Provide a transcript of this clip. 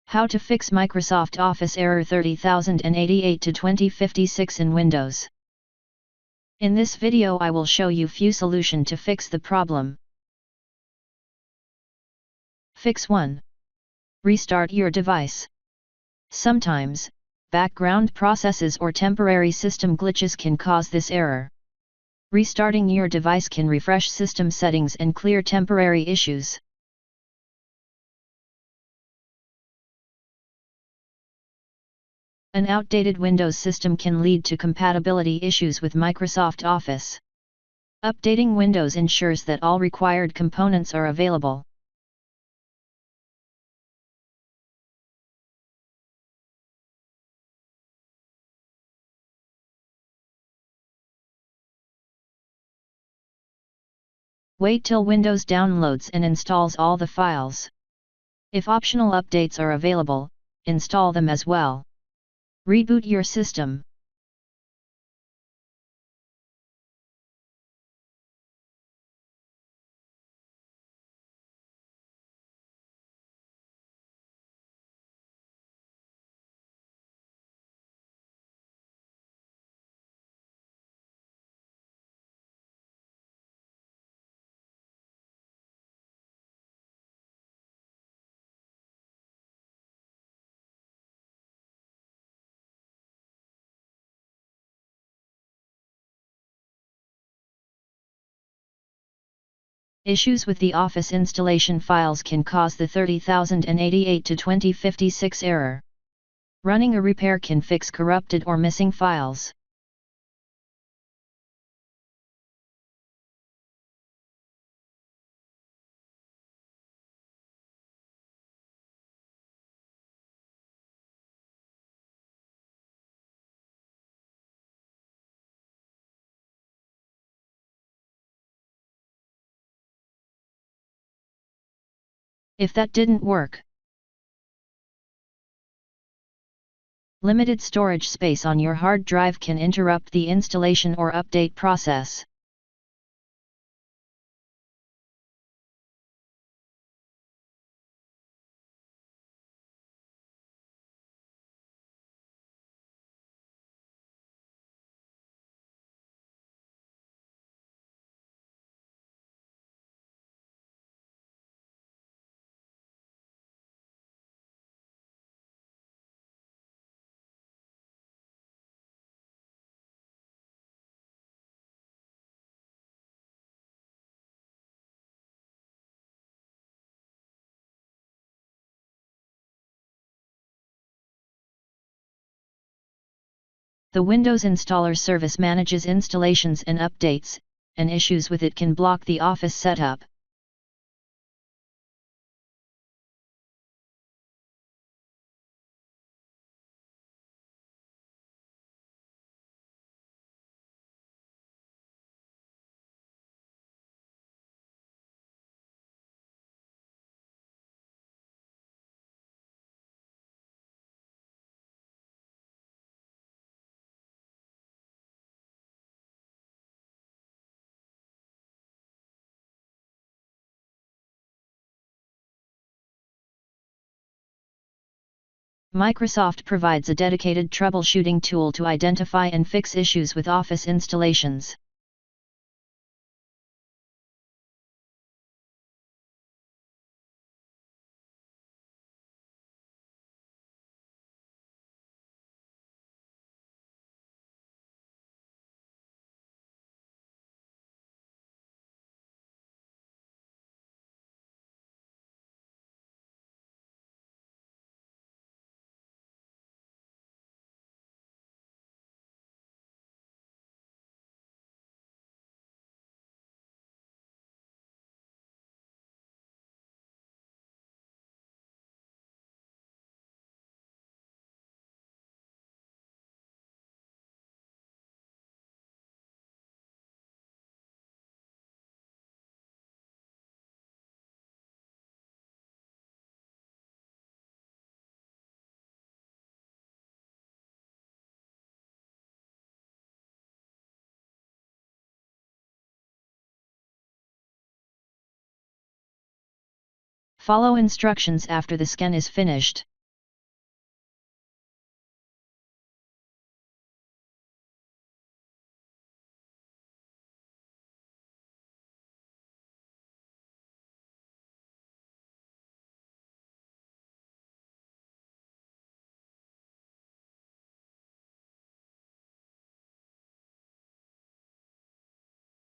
How to fix Microsoft Office error 30088-2056 in Windows. In this video I will show you few solution to fix the problem. Fix 1. Restart your device. Sometimes, background processes or temporary system glitches can cause this error. Restarting your device can refresh system settings and clear temporary issues. An outdated Windows system can lead to compatibility issues with Microsoft Office. Updating Windows ensures that all required components are available. Wait till Windows downloads and installs all the files. If optional updates are available, install them as well. Reboot your system. Issues with the Office installation files can cause the 30088-2056 error. Running a repair can fix corrupted or missing files. If that didn't work, limited storage space on your hard drive can interrupt the installation or update process. The Windows Installer service manages installations and updates, and issues with it can block the Office setup. Microsoft provides a dedicated troubleshooting tool to identify and fix issues with Office installations. Follow instructions after the scan is finished.